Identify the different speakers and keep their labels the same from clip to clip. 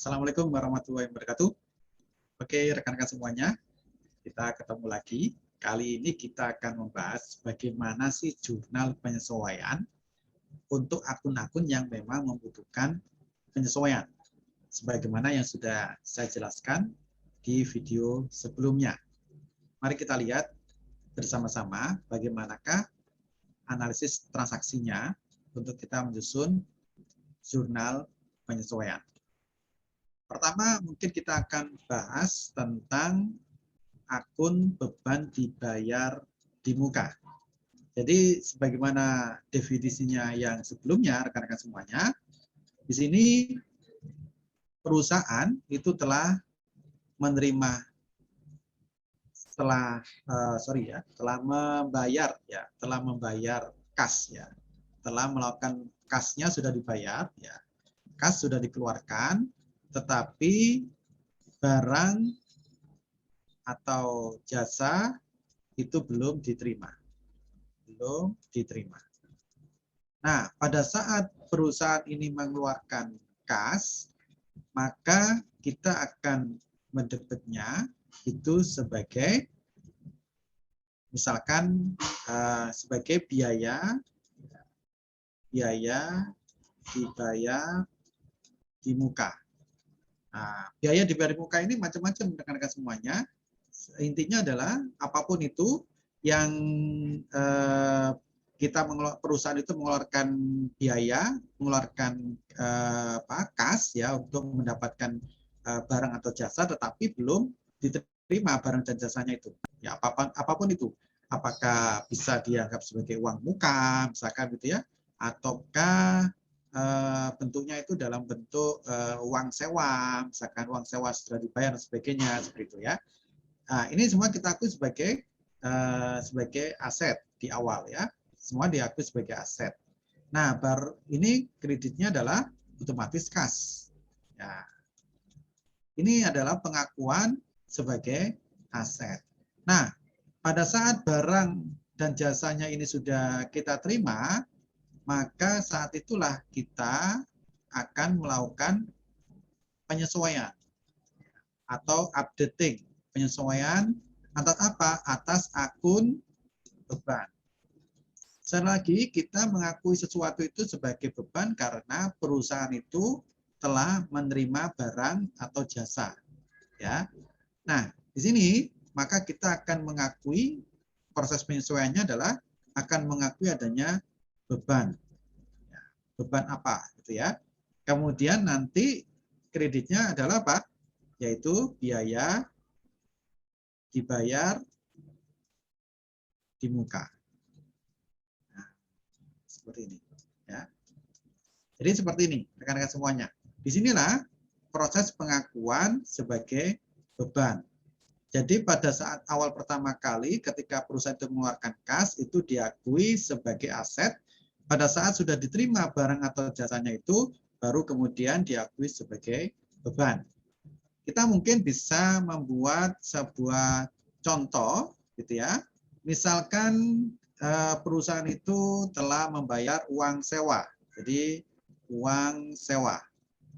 Speaker 1: Assalamualaikum warahmatullahi wabarakatuh. Oke, rekan-rekan semuanya, kita ketemu lagi. Kali ini kita akan membahas bagaimana sih jurnal penyesuaian untuk akun-akun yang memang membutuhkan penyesuaian. Sebagaimana yang sudah saya jelaskan di video sebelumnya. Mari kita lihat bersama-sama bagaimanakah analisis transaksinya untuk kita menyusun jurnal penyesuaian. Pertama, mungkin kita akan bahas tentang akun beban dibayar di muka. Jadi, sebagaimana definisinya yang sebelumnya, rekan-rekan semuanya, di sini perusahaan itu telah menerima telah membayar kas ya, telah melakukan kasnya sudah dibayar ya, kas sudah dikeluarkan, tetapi barang atau jasa itu belum diterima. Nah, pada saat perusahaan ini mengeluarkan kas, maka kita akan mendebitnya itu sebagai misalkan sebagai biaya dibayar di muka. Nah, biaya dibayar di muka ini macam-macam rekan-rekan semuanya. Intinya adalah apapun itu yang perusahaan itu mengeluarkan biaya, mengeluarkan kas ya untuk mendapatkan barang atau jasa, tetapi belum diterima barang dan jasanya itu. Ya apapun itu, apakah bisa dianggap sebagai uang muka, misalkan gitu ya, ataukah bentuknya itu dalam bentuk uang sewa, misalkan uang sewa sudah dibayar dan sebagainya, seperti itu ya. Nah, ini semua kita akui sebagai aset di awal ya. Semua diakui sebagai aset. Nah, ini kreditnya adalah otomatis kas. Ya. Ini adalah pengakuan sebagai aset. Nah, pada saat barang dan jasanya ini sudah kita terima, maka saat itulah kita akan melakukan penyesuaian atau updating. Penyesuaian atas apa? Atas akun beban. Sekali lagi, kita mengakui sesuatu itu sebagai beban karena perusahaan itu telah menerima barang atau jasa. Ya. Nah, di sini maka kita akan mengakui proses penyesuaiannya adalah akan mengakui adanya beban. Ya, beban apa gitu ya. Kemudian nanti kreditnya adalah apa? Yaitu biaya dibayar di muka. Nah, seperti ini ya. Jadi seperti ini rekan-rekan semuanya. Disinilah proses pengakuan sebagai beban. Jadi pada saat awal pertama kali ketika perusahaan itu mengeluarkan kas itu diakui sebagai aset. Pada saat sudah diterima barang atau jasanya itu baru kemudian diakui sebagai beban. Kita mungkin bisa membuat sebuah contoh gitu ya. Misalkan perusahaan itu telah membayar uang sewa. Jadi uang sewa.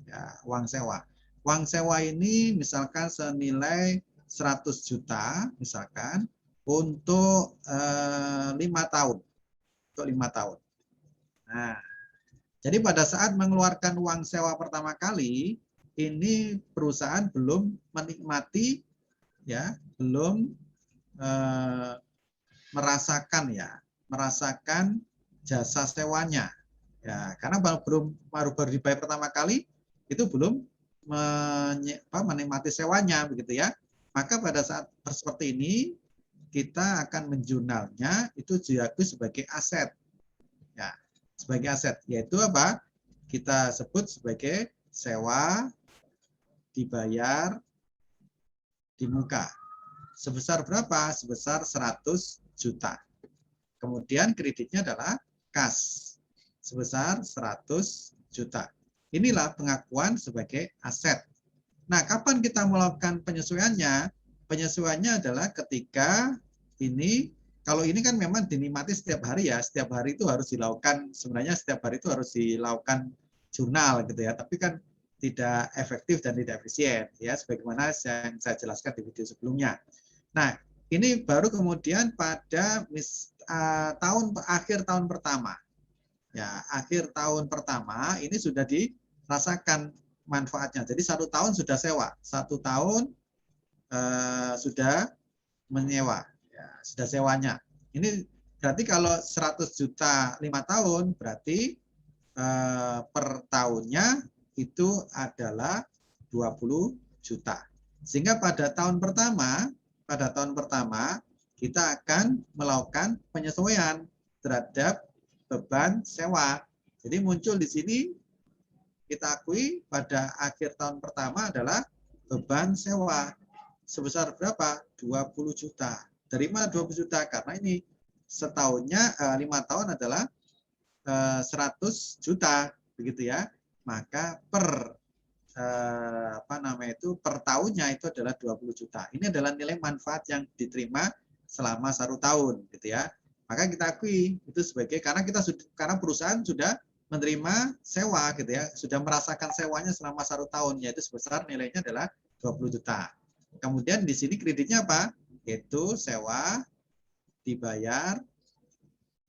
Speaker 1: Ya, uang sewa. Uang sewa ini misalkan senilai 100 juta misalkan untuk 5 tahun. Untuk 5 tahun. Nah, jadi pada saat mengeluarkan uang sewa pertama kali, ini perusahaan belum menikmati ya, belum merasakan jasa sewanya. Ya, karena baru dibayar pertama kali itu belum menikmati sewanya begitu ya. Maka pada saat seperti ini kita akan menjurnalnya itu diakui sebagai aset. Ya, sebagai aset yaitu apa? Kita sebut sebagai sewa dibayar di muka. Sebesar berapa? Sebesar 100 juta. Kemudian kreditnya adalah kas sebesar 100 juta. Inilah pengakuan sebagai aset. Nah, kapan kita melakukan penyesuaiannya? Penyesuaiannya adalah ketika ini, kalau ini kan memang dinikmati setiap hari ya, setiap hari itu harus dilakukan, sebenarnya setiap hari itu harus dilakukan jurnal gitu ya. Tapi kan tidak efektif dan tidak efisien, ya, sebagaimana yang saya jelaskan di video sebelumnya. Nah, ini baru kemudian pada akhir tahun pertama. Ya, akhir tahun pertama ini sudah dirasakan manfaatnya. Jadi 1 tahun sudah sewa, 1 tahun sudah menyewa, ya, sudah sewanya. Ini berarti kalau 100 juta 5 tahun, berarti per tahunnya itu adalah 20 juta. Sehingga pada tahun pertama kita akan melakukan penyesuaian terhadap beban sewa. Jadi muncul di sini kita akui pada akhir tahun pertama adalah beban sewa sebesar berapa? 20 juta. Dari mana 20 juta? Karena ini setahunnya 5 tahun adalah 100 juta, begitu ya. Maka per per tahunnya itu adalah 20 juta. Ini adalah nilai manfaat yang diterima selama 1 tahun, gitu ya. Maka kita akui itu sebagai karena perusahaan sudah menerima sewa, gitu ya, sudah merasakan sewanya selama 1 tahun, yaitu sebesar nilainya adalah 20 juta. Kemudian di sini kreditnya apa? Yaitu sewa dibayar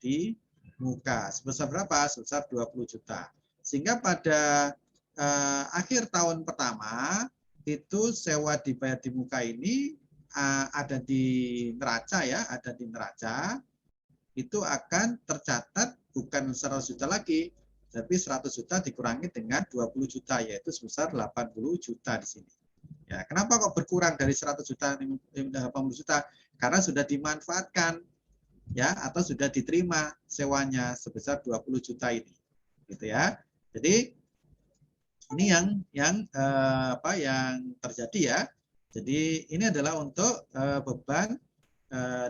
Speaker 1: di muka. Sebesar berapa? Sebesar 20 juta. Sehingga pada akhir tahun pertama itu sewa dibayar di muka ini ada di neraca, ya, ada di neraca, itu akan tercatat bukan 100 juta lagi, tapi 100 juta dikurangi dengan 20 juta, yaitu sebesar 80 juta di sini. Ya, kenapa kok berkurang dari 100 juta 80 juta? Karena sudah dimanfaatkan, ya, atau sudah diterima sewanya sebesar 20 juta ini, gitu ya. Jadi ini yang terjadi, ya. Jadi ini adalah untuk beban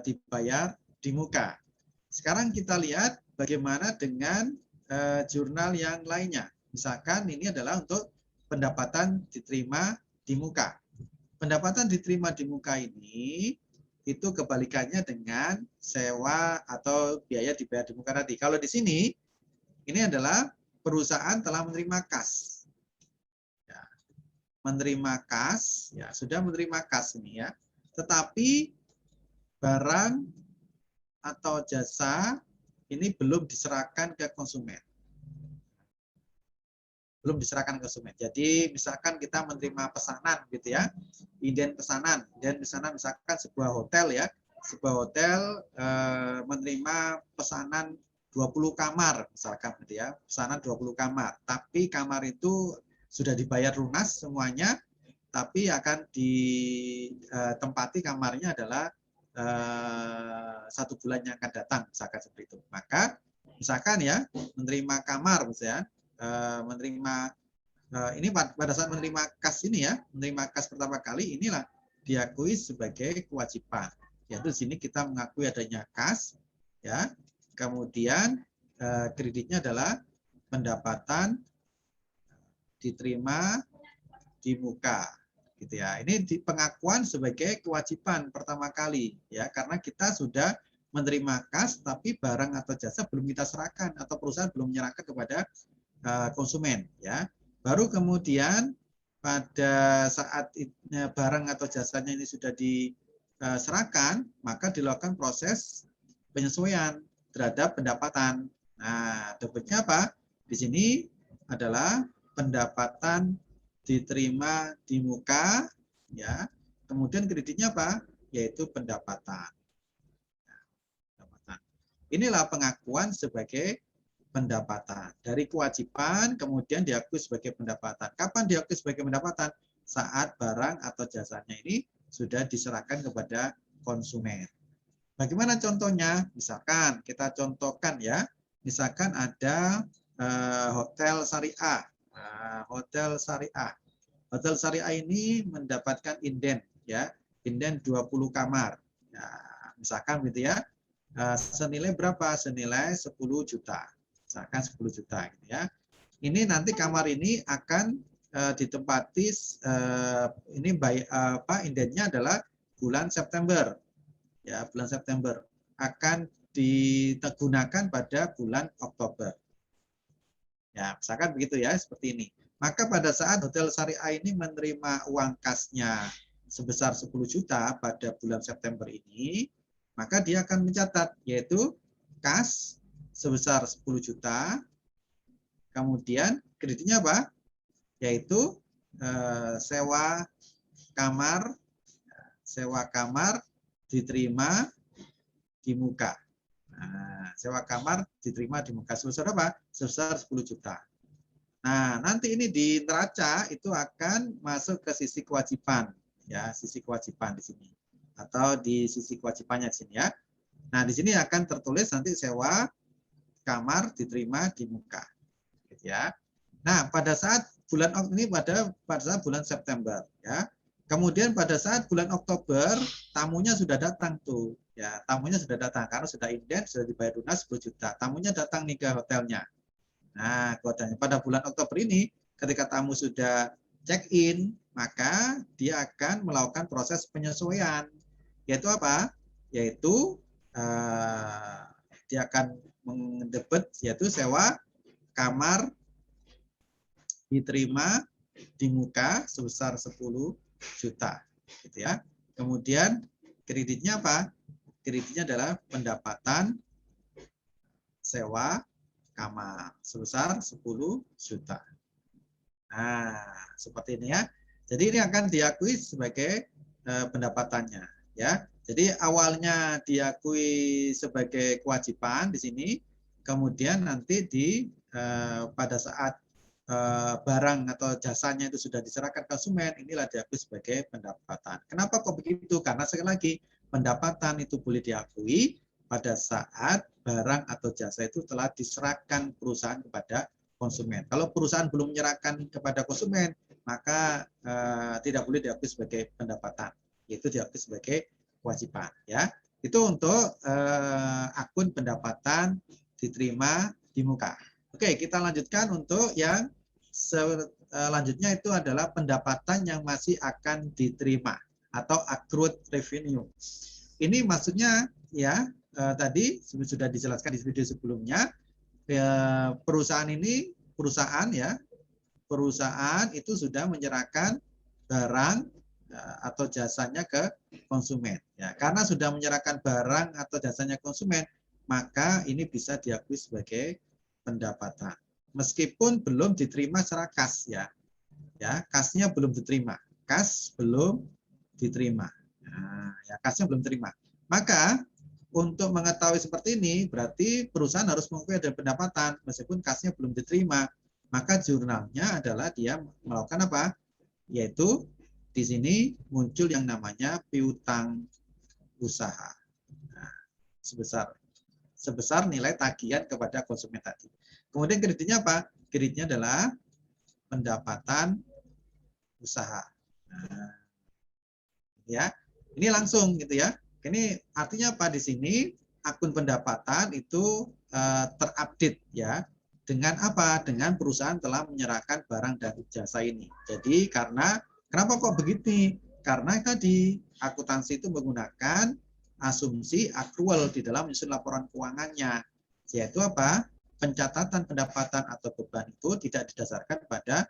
Speaker 1: dibayar di muka. Sekarang kita lihat bagaimana dengan jurnal yang lainnya. Misalkan ini adalah untuk pendapatan diterima di muka. Pendapatan diterima di muka ini itu kebalikannya dengan sewa atau biaya dibayar di muka tadi. Kalau di sini ini adalah perusahaan telah menerima kas. Ya, menerima kas, ya, sudah menerima kas ini, ya. Tetapi barang atau jasa ini belum diserahkan ke konsumen. Belum diserahkan ke konsumen. Jadi misalkan kita menerima pesanan, gitu ya, inden pesanan misalkan sebuah hotel, ya, sebuah hotel menerima pesanan 20 kamar misalkan, gitu ya, pesanan 20 kamar, tapi kamar itu sudah dibayar lunas semuanya, tapi akan ditempati kamarnya adalah 1 bulan yang akan datang, misalkan seperti itu. Maka misalkan, ya, menerima kamar, misalnya menerima ini pada saat menerima kas ini, ya, menerima kas pertama kali inilah diakui sebagai kewajiban. Yaitu di sini kita mengakui adanya kas, ya. Kemudian kreditnya adalah pendapatan diterima di muka, gitu ya. Ini di pengakuan sebagai kewajiban pertama kali, ya, karena kita sudah menerima kas tapi barang atau jasa belum kita serahkan atau perusahaan belum menyerahkan kepada konsumen, ya. Baru kemudian pada saat barang atau jasanya ini sudah diserahkan, maka dilakukan proses penyesuaian terhadap pendapatan. Nah, dapatnya apa? Di sini adalah pendapatan diterima di muka, ya. Kemudian kreditnya apa? Yaitu pendapatan. Inilah pengakuan sebagai pendapatan. Dari kewajiban kemudian diakui sebagai pendapatan. Kapan diakui sebagai pendapatan? Saat barang atau jasanya ini sudah diserahkan kepada konsumen. Bagaimana contohnya? Misalkan kita contohkan, ya. Misalkan ada hotel syariah. Hotel syariah. Hotel syariah ini mendapatkan inden, ya. Inden 20 kamar. Ya, misalkan gitu, ya. Senilai berapa? Senilai 10 juta. Misalkan 10 juta, gitu ya. Ini nanti kamar ini akan ditempati indennya adalah bulan September. Ya, bulan September akan digunakan pada bulan Oktober. Ya, misalkan begitu, ya, seperti ini. Maka pada saat Hotel Syariah ini menerima uang kasnya sebesar 10 juta pada bulan September ini, maka dia akan mencatat, yaitu kas sebesar 10 juta, kemudian kreditnya apa? Yaitu sewa kamar diterima di muka. Nah, sewa kamar diterima di muka sebesar apa? Sebesar 10 juta. Nah, nanti ini di neraca itu akan masuk ke sisi kewajiban, ya, sisi kewajiban di sini. Atau di sisi kewajibannya di sini ya. Nah, di sini akan tertulis nanti sewa kamar diterima di muka. Gitu ya. Nah, pada saat bulan ini pada saat bulan September ya. Kemudian pada saat bulan Oktober tamunya sudah datang tuh. Ya, tamunya sudah datang karena sudah inden, sudah dibayar lunas 10 juta. Tamunya datang nih ke hotelnya. Nah, hotelnya pada bulan Oktober ini ketika tamu sudah check in, maka dia akan melakukan proses penyesuaian. Yaitu apa? Yaitu dia akan mendebet yaitu sewa kamar diterima di muka sebesar 10 juta gitu ya. Kemudian kreditnya apa? Kreditnya adalah pendapatan sewa kamar sebesar 10 juta. Nah, seperti ini ya. Jadi ini akan diakui sebagai pendapatannya ya. Jadi awalnya diakui sebagai kewajiban di sini, kemudian nanti pada saat barang atau jasanya itu sudah diserahkan konsumen, inilah diakui sebagai pendapatan. Kenapa kok begitu? Karena sekali lagi pendapatan itu boleh diakui pada saat barang atau jasa itu telah diserahkan perusahaan kepada konsumen. Kalau perusahaan belum menyerahkan kepada konsumen, maka tidak boleh diakui sebagai pendapatan, yaitu diakui sebagai kewajiban. Ya, itu untuk akun pendapatan diterima di muka. Oke, kita lanjutkan untuk yang selanjutnya itu adalah pendapatan yang masih akan diterima atau accrued revenue. Ini maksudnya ya tadi sudah dijelaskan di video sebelumnya, perusahaan itu sudah menyerahkan barang atau jasanya ke konsumen. Ya, karena sudah menyerahkan barang atau jasanya konsumen, maka ini bisa diakui sebagai pendapatan. Meskipun belum diterima secara kas ya. Ya, kasnya belum diterima. Kas belum diterima. Nah, ya kasnya belum diterima. Maka untuk mengetahui seperti ini berarti perusahaan harus mengakui ada pendapatan meskipun kasnya belum diterima. Maka jurnalnya adalah dia melakukan apa? Yaitu di sini muncul yang namanya piutang usaha. Nah, sebesar nilai tagihan kepada konsumen tadi. Kemudian kreditnya apa? Kreditnya adalah pendapatan usaha. Nah, ya, ini langsung gitu ya. Ini artinya apa di sini? Akun pendapatan itu terupdate ya. Dengan apa? Dengan perusahaan telah menyerahkan barang dan jasa ini. Jadi kenapa kok begitu? Karena tadi akuntansi itu menggunakan asumsi accrual di dalam menyusun laporan keuangannya, yaitu apa? Pencatatan pendapatan atau beban itu tidak didasarkan pada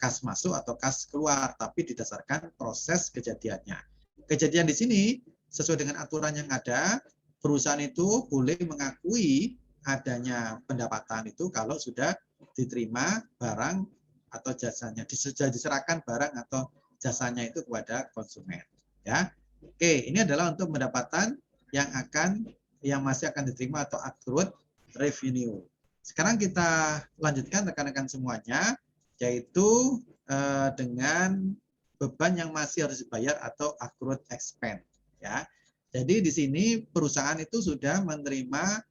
Speaker 1: kas masuk atau kas keluar, tapi didasarkan proses kejadiannya. Kejadian di sini sesuai dengan aturan yang ada, perusahaan itu boleh mengakui adanya pendapatan itu kalau sudah diterima barang atau jasanya, diserahkan barang atau jasanya itu kepada konsumen. Ya, oke, ini adalah untuk pendapatan yang masih akan diterima atau accrued revenue. Sekarang kita lanjutkan rekan-rekan semuanya, yaitu dengan beban yang masih harus dibayar atau accrued expense. Ya, jadi di sini perusahaan itu sudah menerima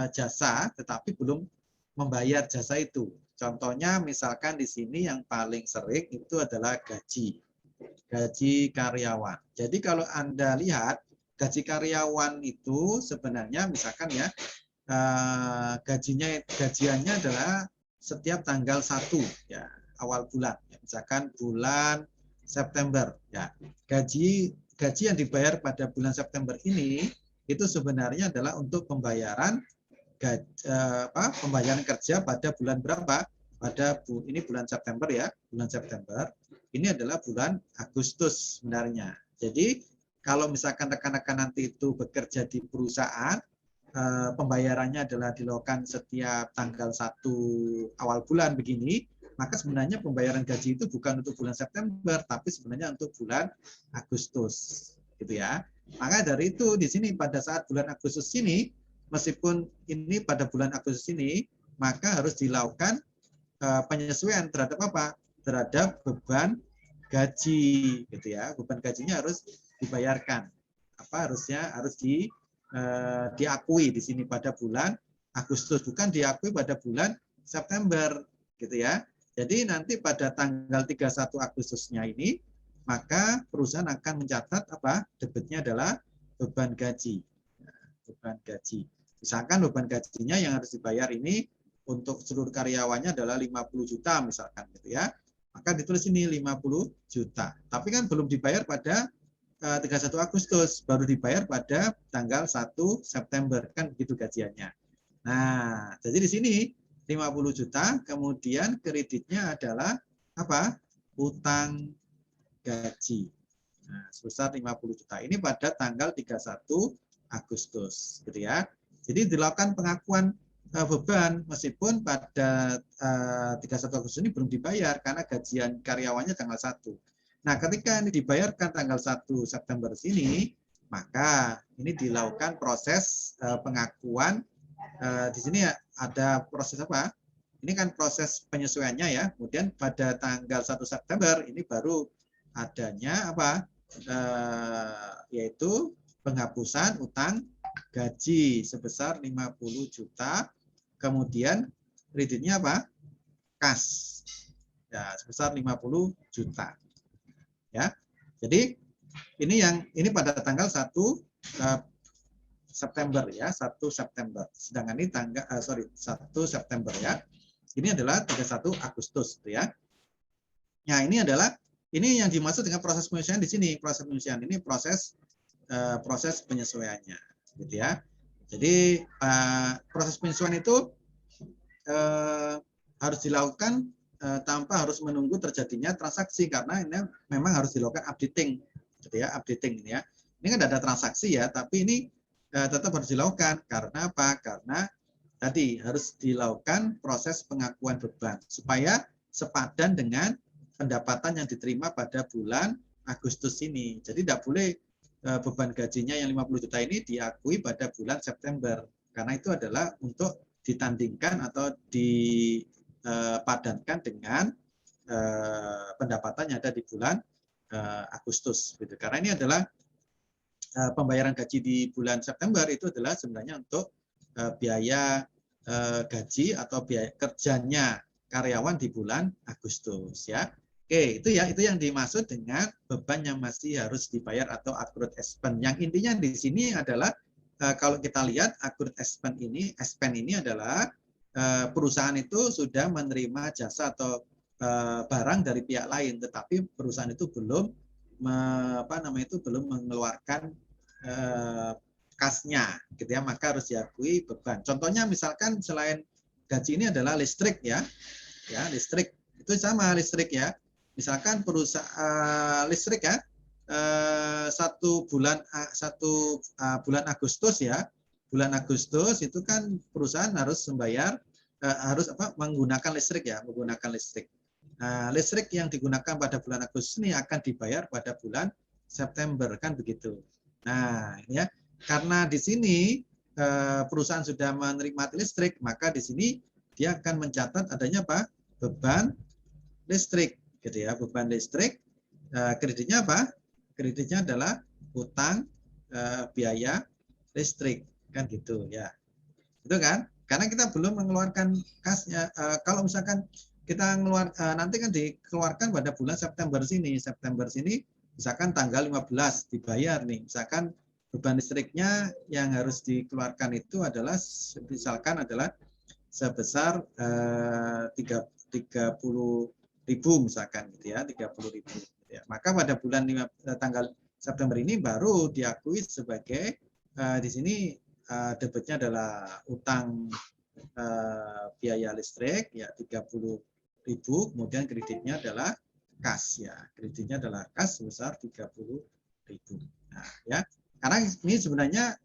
Speaker 1: jasa, tetapi belum membayar jasa itu. Contohnya misalkan di sini yang paling sering itu adalah gaji karyawan. Jadi kalau Anda lihat gaji karyawan itu sebenarnya misalkan ya gajiannya adalah setiap tanggal 1 ya, awal bulan. Ya, misalkan bulan September ya. Gaji yang dibayar pada bulan September ini itu sebenarnya adalah untuk pembayaran kerja pada bulan berapa? ini bulan September ya, bulan September. Ini adalah bulan Agustus sebenarnya. Jadi kalau misalkan rekan-rekan nanti itu bekerja di perusahaan, pembayarannya adalah dilakukan setiap tanggal 1 awal bulan begini, maka sebenarnya pembayaran gaji itu bukan untuk bulan September, tapi sebenarnya untuk bulan Agustus, gitu ya. Maka dari itu di sini pada saat bulan Agustus ini, meskipun ini pada bulan Agustus ini, maka harus dilakukan penyesuaian terhadap apa? Terhadap beban gaji, gitu ya. Beban gajinya harus dibayarkan. Harus diakui di sini pada bulan Agustus, bukan diakui pada bulan September, gitu ya. Jadi nanti pada tanggal 31 Agustusnya ini, maka perusahaan akan mencatat debitnya adalah beban gaji. Beban gaji. Misalkan beban gajinya yang harus dibayar ini untuk seluruh karyawannya adalah 50 juta misalkan, gitu ya. Maka ditulis ini 50 juta. Tapi kan belum dibayar pada 31 Agustus, baru dibayar pada tanggal 1 September, kan begitu gajiannya. Nah, jadi di sini 50 juta, kemudian kreditnya adalah utang gaji. Nah, sebesar 50 juta. Ini pada tanggal 31 Agustus, gitu ya. Jadi dilakukan pengakuan beban meskipun pada 31 Agustus ini belum dibayar karena gajian karyawannya tanggal 1. Nah, ketika ini dibayarkan tanggal 1 September sini, maka ini dilakukan proses pengakuan. Di sini ada proses apa? Ini kan proses penyesuaiannya ya. Kemudian pada tanggal 1 September ini baru adanya yaitu penghapusan utang gaji sebesar 50 juta. Kemudian kreditnya kas. Ya, sebesar 50 juta. Ya. Jadi ini pada tanggal 1 September ya, 1 September. Sedangkan ini 1 September ya. Ini adalah 31 Agustus gitu ya. Nah, ini yang dimaksud dengan proses penyesuaian di sini. Proses penyesuaian ini proses penyesuaiannya gitu ya. Jadi proses penyesuaian itu harus dilakukan tanpa harus menunggu terjadinya transaksi, karena ini memang harus dilakukan updating gitu ya, updating ini ya. Ini kan ada transaksi ya, tapi ini tetap harus dilakukan. Karena apa? Karena tadi harus dilakukan proses pengakuan beban supaya sepadan dengan pendapatan yang diterima pada bulan Agustus ini. Jadi tidak boleh beban gajinya yang 50 juta ini diakui pada bulan September, karena itu adalah untuk ditandingkan atau dipadankan dengan pendapatan yang ada di bulan Agustus. Gitu. Karena ini adalah pembayaran gaji di bulan September itu adalah sebenarnya untuk biaya gaji atau biaya kerjanya karyawan di bulan Agustus ya. Oke, itu yang dimaksud dengan beban yang masih harus dibayar atau accrued expense. Yang intinya di sini adalah kalau kita lihat accrued expense ini adalah perusahaan itu sudah menerima jasa atau barang dari pihak lain, tetapi perusahaan itu belum belum mengeluarkan kasnya, gitu ya, maka harus diakui beban. Contohnya misalkan selain gaji ini adalah listrik ya, listrik itu sama listrik ya. Misalkan perusahaan listrik ya, satu bulan Agustus ya, bulan Agustus itu kan perusahaan harus membayar menggunakan listrik ya, menggunakan listrik. Nah, listrik yang digunakan pada bulan Agustus ini akan dibayar pada bulan September kan begitu. Nah, ini ya, karena di sini perusahaan sudah menerima listrik, maka di sini dia akan mencatat adanya beban listrik, gitu ya, beban listrik. Kreditnya kreditnya adalah utang biaya listrik kan gitu ya, itu kan, karena kita belum mengeluarkan kasnya. Kalau misalkan kita nanti kan dikeluarkan pada bulan September sini misalkan tanggal 15 dibayar nih, misalkan beban listriknya yang harus dikeluarkan itu adalah misalkan adalah sebesar 30.000 misalkan gitu ya, 30.000 gitu ya. Maka pada bulan tanggal September ini baru diakui sebagai di sini debitnya adalah utang biaya listrik ya 30.000, kemudian kreditnya adalah kas ya. Kreditnya adalah kas sebesar 30.000. Nah, ya. Karena ini sebenarnya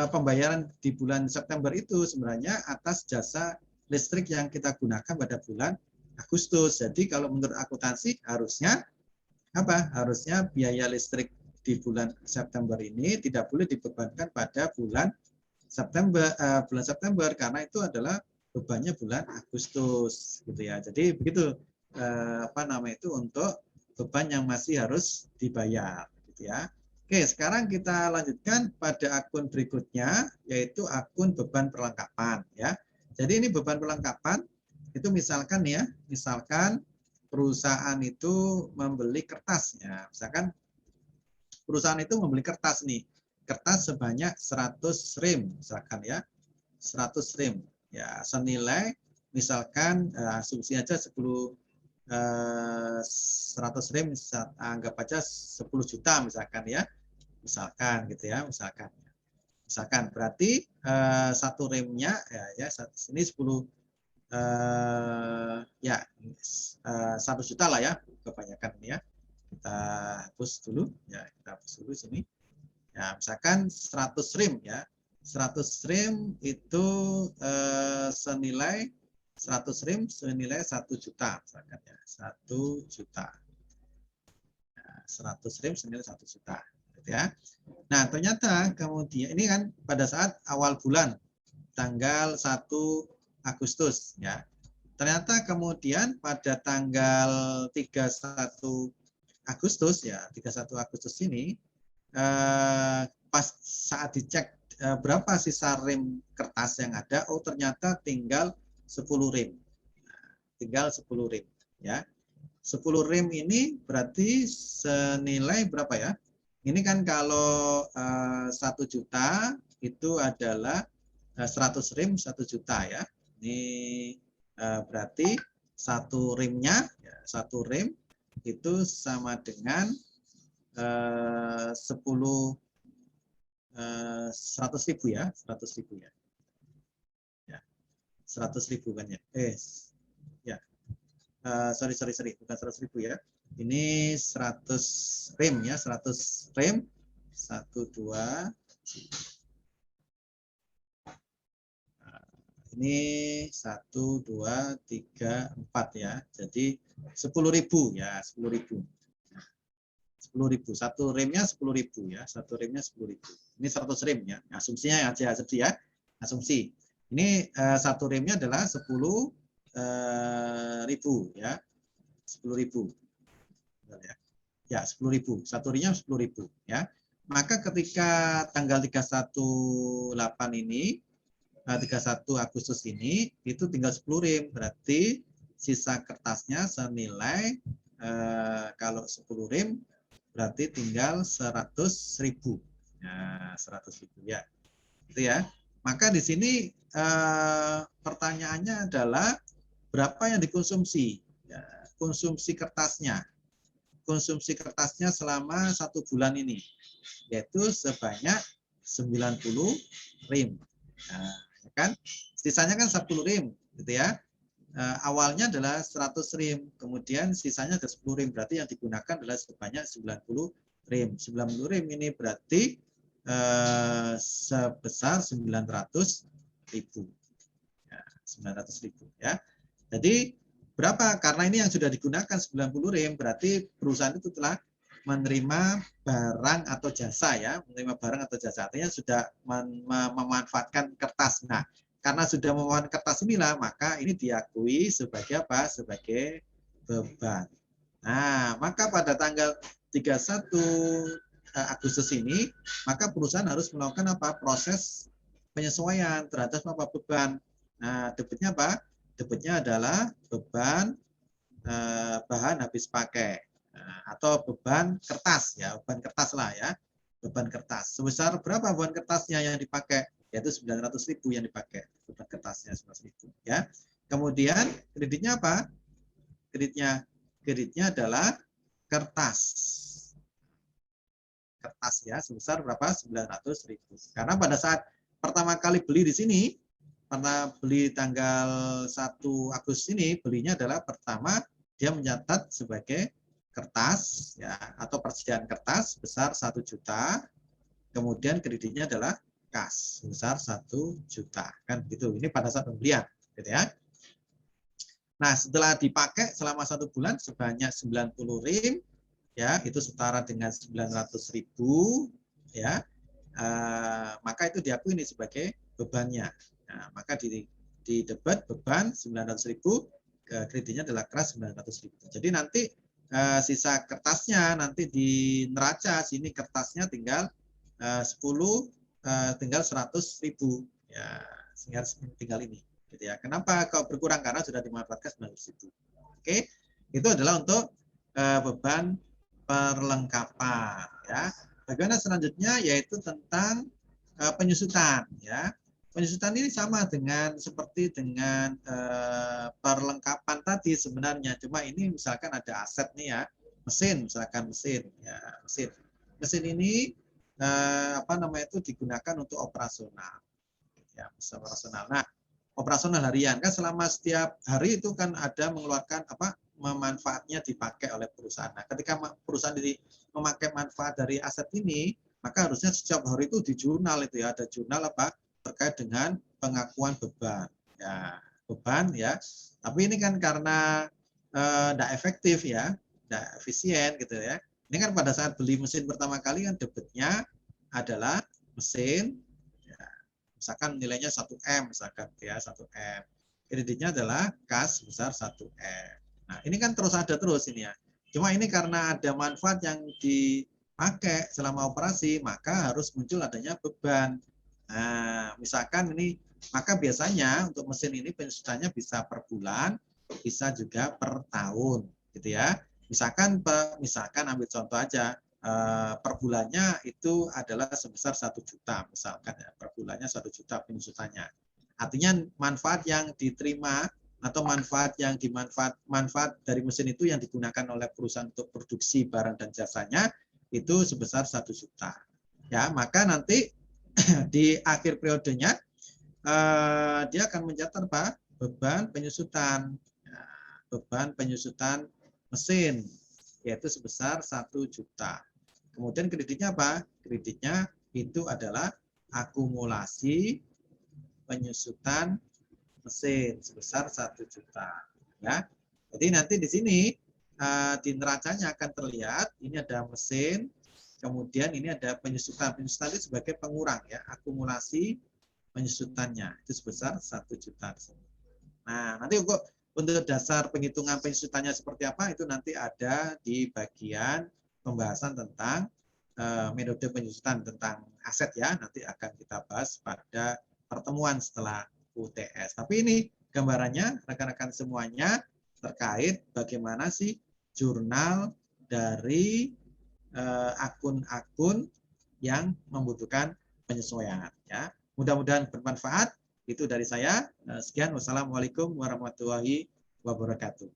Speaker 1: pembayaran di bulan September itu sebenarnya atas jasa listrik yang kita gunakan pada bulan Agustus. Jadi kalau menurut akuntansi harusnya apa? Harusnya biaya listrik di bulan September ini tidak boleh dibebankan pada bulan September karena itu adalah bebannya bulan Agustus gitu ya. Jadi begitu apa nama itu untuk beban yang masih harus dibayar gitu ya. Oke, sekarang kita lanjutkan pada akun berikutnya yaitu akun beban perlengkapan ya. Jadi ini beban perlengkapan itu misalkan ya, misalkan perusahaan itu membeli kertasnya. Misalkan perusahaan itu membeli kertas nih. Kertas sebanyak 100 rem misalkan ya. 100 rem ya senilai misalkan asumsi aja 10 100 rem anggap aja 10 juta misalkan ya. Misalkan gitu ya, misalkan. Misalkan berarti satu remnya ya ini 10 ya 1 juta lah ya kebanyakan ini ya. Kita hapus dulu ya, kita hapus dulu sini. Ya, misalkan 100 rem ya. 100 rem itu senilai 100 rem senilai 1 juta misalkan ya. 1 juta. Nah, 100 rem senilai 1 juta gitu ya. Nah, ternyata kemudian ini kan pada saat awal bulan tanggal 1 Agustus ya. Ternyata kemudian pada tanggal 31 Agustus ya, 31 Agustus ini pas saat dicek berapa sisa rem kertas yang ada, oh ternyata tinggal 10 rem. Tinggal 10 rem ya. 10 rem ini berarti senilai berapa ya? Ini kan kalau 1 juta itu adalah 100 rem 1 juta ya. Ini berarti satu remnya, ya, satu rem itu sama dengan 10 100.000 ya, 100.000 ya. Ya, 100.000 kan ya. Ya. Sorry, bukan 100.000 ya. Ini 100 rem ya, 100 rem. 1, 2, ini 1, 2, 3, 4 ya. Jadi 10.000 ya, 10.000. 10.000. Satu remnya 10.000 ya. Satu remnya 10.000. Ini 100 rem ya. Asumsinya aja asumsi ya. Asumsi. Ini satu remnya adalah 10.000 ya. 10.000. Ya, 10.000. Satu remnya 10.000 ya. Maka ketika tanggal 31/8 ini 31 Agustus ini itu tinggal 10 rem, berarti sisa kertasnya senilai kalau 10 rem berarti tinggal 100.000. Nah, 100.000 ya. Itu ya. Maka di sini pertanyaannya adalah berapa yang dikonsumsi? Ya, konsumsi kertasnya. Konsumsi kertasnya selama 1 bulan ini yaitu sebanyak 90 rem. Nah, kan sisanya kan 10 rem gitu ya. Awalnya adalah 100 rem, kemudian sisanya ada 10 rem, berarti yang digunakan adalah sebanyak 90 rem. 90 rem ini berarti sebesar 900.000 ya, 900.000 ya. Jadi berapa? Karena ini yang sudah digunakan 90 rem, berarti perusahaan itu telah menerima barang atau jasa ya, menerima barang atau jasa, artinya sudah memanfaatkan kertas. Nah, karena sudah memanfaatkan kertas inilah, maka ini diakui sebagai apa? Sebagai beban. Nah, maka pada tanggal 31 Agustus ini, maka perusahaan harus melakukan apa? Proses penyesuaian terhadap apa? Beban. Nah, debitnya apa? Debitnya adalah beban bahan habis pakai. Atau beban kertas ya, beban kertas lah ya, beban kertas. Sebesar berapa beban kertasnya yang dipakai? Yaitu 900.000 yang dipakai beban kertasnya 900.000 ya. Kemudian kreditnya apa? Kreditnya adalah kertas. Kertas ya sebesar berapa? 900.000. Karena pada saat pertama kali beli di sini karena beli tanggal 1 Agustus ini, belinya adalah pertama dia mencatat sebagai kertas ya, atau persediaan kertas besar 1 juta, kemudian kreditnya adalah kas sebesar 1 juta kan gitu. Ini pada saat pembelian gitu ya. Nah, setelah dipakai selama 1 bulan sebanyak 90 rim ya, itu setara dengan 900.000 ya. Maka itu diakui ini sebagai bebannya. Nah, maka di debat beban 900.000, kreditnya adalah kas 900.000. Jadi nanti sisa kertasnya nanti di neraca sini kertasnya tinggal 10 tinggal 100.000 ya, tinggal ini gitu ya. Kenapa kau berkurang? Karena sudah dimanfaatkan 900.000. Oke, itu adalah untuk beban perlengkapan ya. Bagaimana selanjutnya yaitu tentang penyusutan ya. Penyusutan ini sama dengan seperti dengan perlengkapan tadi sebenarnya, cuma ini misalkan ada aset nih ya, mesin misalkan mesin ya, mesin ini itu digunakan untuk operasional ya, operasional. Nah, operasional harian kan selama setiap hari itu kan ada mengeluarkan manfaatnya dipakai oleh perusahaan. Nah, ketika perusahaan ini memakai manfaat dari aset ini, maka harusnya setiap hari itu di jurnal itu ya, ada jurnal terkait dengan pengakuan beban. Ya, beban ya. Tapi ini kan karena tidak efektif ya, tidak efisien gitu ya. Ini kan pada saat beli mesin pertama kali kan debitnya adalah mesin ya, misalkan nilainya 1M misalkan ya, 1M. Kreditnya adalah kas sebesar 1M. Nah, ini kan terus ada terus ini ya. Cuma ini karena ada manfaat yang dipakai selama operasi, maka harus muncul adanya beban. Nah, misalkan ini, maka biasanya untuk mesin ini penyusutannya bisa per bulan, bisa juga per tahun, gitu ya. Misalkan ambil contoh aja, per bulannya itu adalah sebesar 1 juta, misalkan ya, per bulannya 1 juta penyusutannya. Artinya manfaat yang diterima atau manfaat dari mesin itu yang digunakan oleh perusahaan untuk produksi barang dan jasanya itu sebesar 1 juta. Ya, maka nanti di akhir periodenya dia akan mencatat beban penyusutan. Beban penyusutan mesin yaitu sebesar 1 juta. Kemudian kreditnya apa? Kreditnya itu adalah akumulasi penyusutan mesin sebesar 1 juta. Ya. Jadi nanti di sini di neracanya akan terlihat ini ada mesin, kemudian ini ada penyusutan. Penyusutan itu sebagai pengurang ya, akumulasi penyusutannya itu sebesar 1 juta. Nah, nanti untuk dasar penghitungan penyusutannya seperti apa itu nanti ada di bagian pembahasan tentang metode penyusutan tentang aset ya, nanti akan kita bahas pada pertemuan setelah UTS. Tapi ini gambarannya rekan-rekan semuanya terkait bagaimana sih jurnal dari akun-akun yang membutuhkan penyesuaian ya. Mudah-mudahan bermanfaat. Itu dari saya. Sekian, wassalamualaikum warahmatullahi wabarakatuh.